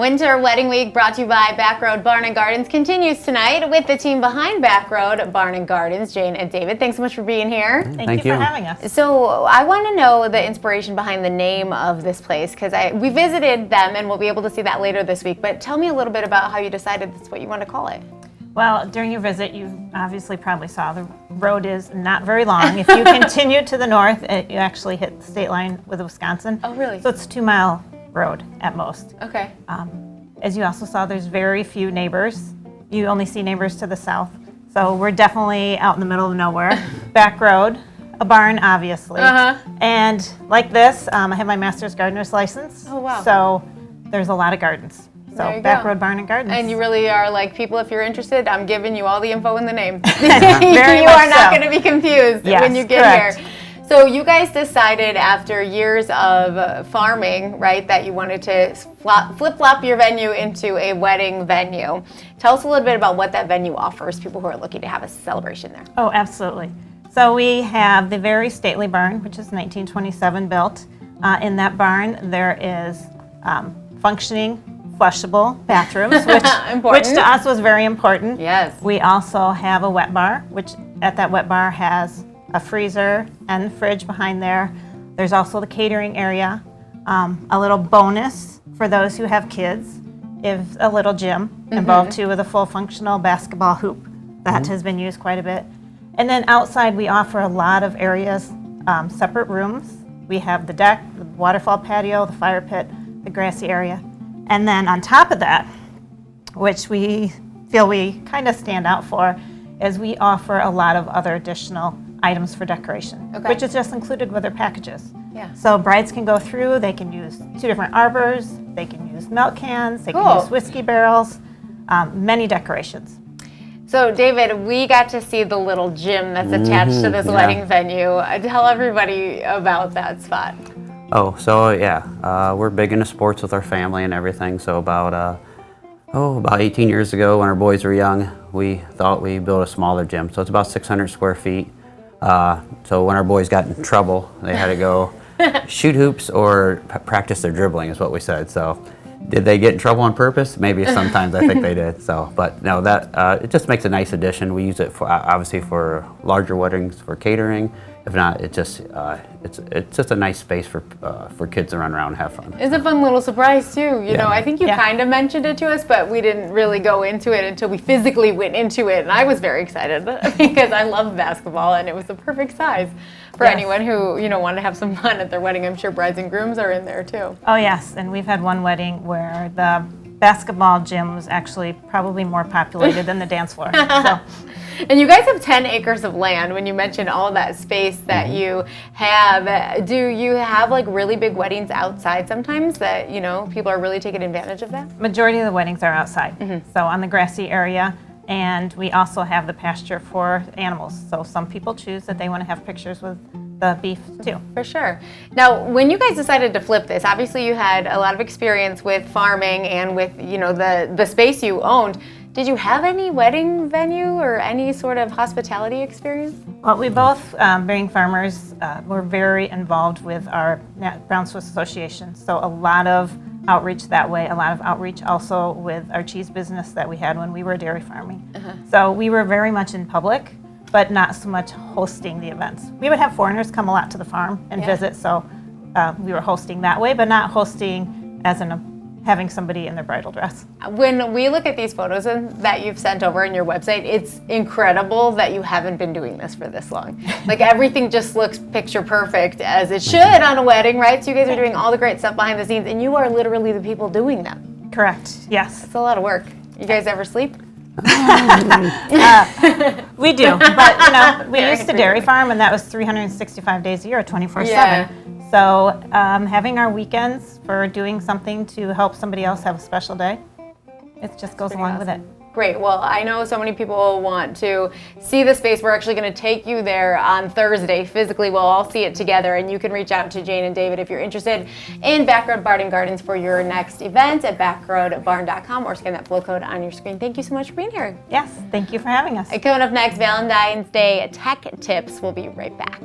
Winter Wedding Week, brought to you by Backroad Barn Gardens, continues tonight with the team behind Backroad Barn Gardens, Jane and David. Thanks so much for being here. Thank you for having us. So I want to know the inspiration behind the name of this place, because we visited them and we'll be able to see that later this week. But tell me a little bit about how you decided that's what you want to call it. Well, during your visit, you obviously probably saw the road is not very long. If you continue to the north, you actually hit the state line with Wisconsin. Oh, really? So it's a 2-mile road at most. Okay. As you also saw, there's very few neighbors. You only see neighbors to the south. So we're definitely out in the middle of nowhere. Back road, a barn, obviously. And like this, I have my master's gardener's license. Oh, wow. So there's a lot of gardens. So Backroad Barn Gardens. And you really are like, people, if you're interested, I'm giving you all the info in the name. Very you much are not so. going to be confused when you get here. So you guys decided after years of farming, right, that you wanted to flip-flop your venue into a wedding venue. Tell us a little bit about what that venue offers people who are looking to have a celebration there. Oh, absolutely. So we have the very stately barn, which is 1927 built. In that barn, there is functioning, flushable bathrooms, which to us was very important. Yes. We also have a wet bar, which at that wet bar has a freezer and fridge behind there. There's also the catering area. A little bonus for those who have kids is a little gym involved too, with a full functional basketball hoop that has been used quite a bit. And then outside we offer a lot of areas, separate rooms. We have the deck, the waterfall patio, the fire pit, the grassy area. And then on top of that, which we feel we kind of stand out for, is we offer a lot of other additional items for decoration, which is just included with their packages. Yeah. So brides can go through, they can use 2 different arbors, they can use milk cans, they can use whiskey barrels, many decorations. So David, we got to see the little gym that's attached to this wedding venue. Tell everybody about that spot. Oh, so yeah, we're big into sports with our family and everything. So about 18 years ago, when our boys were young, we thought we'd build a smaller gym. So it's about 600 square feet. So when our boys got in trouble, they had to go shoot hoops or practice their dribbling, is what we said. So did they get in trouble on purpose? Maybe sometimes I think they did. So, but no, that it just makes a nice addition. We use it for obviously for larger weddings, for catering. If not, it's just a nice space for kids to run around and have fun. It's a fun little surprise too. You know, I think you kind of mentioned it to us, but we didn't really go into it until we physically went into it. And I was very excited because I love basketball, and it was the perfect size for anyone who wanted to have some fun at their wedding. I'm sure brides and grooms are in there too. Oh yes, and we've had one wedding where the basketball gym was actually probably more populated than the dance floor. So. And you guys have 10 acres of land. When you mentioned all of that space that you have, do you have like really big weddings outside sometimes that, people are really taking advantage of that? Majority of the weddings are outside. So on the grassy area, and we also have the pasture for animals. So some people choose that they want to have pictures with the beef too. For sure. Now, when you guys decided to flip this, obviously you had a lot of experience with farming and with, the space you owned. Did you have any wedding venue or any sort of hospitality experience? Well, we both, being farmers, were very involved with our Brown Swiss Association. So a lot of outreach that way, a lot of outreach also with our cheese business that we had when we were dairy farming. So we were very much in public, but not so much hosting the events. We would have foreigners come a lot to the farm and visit, so we were hosting that way, but not hosting as in having somebody in their bridal dress. When we look at these photos that you've sent over on your website, it's incredible that you haven't been doing this for this long. Like everything just looks picture perfect, as it should on a wedding, right? So you guys are doing all the great stuff behind the scenes, and you are literally the people doing them. Correct, yes. It's a lot of work. You guys ever sleep? We do, but we used to dairy farm, and that was 365 days a year, 24/7. So having our weekends for doing something to help somebody else have a special day, it just goes along with it. Great. Well, I know so many people want to see the space. We're actually going to take you there on Thursday. Physically, we'll all see it together, and you can reach out to Jane and David if you're interested in Backroad Barn Gardens for your next event at backroadbarn.com, or scan that flow code on your screen. Thank you so much for being here. Yes, thank you for having us. Coming up next, Valentine's Day tech tips. We'll be right back.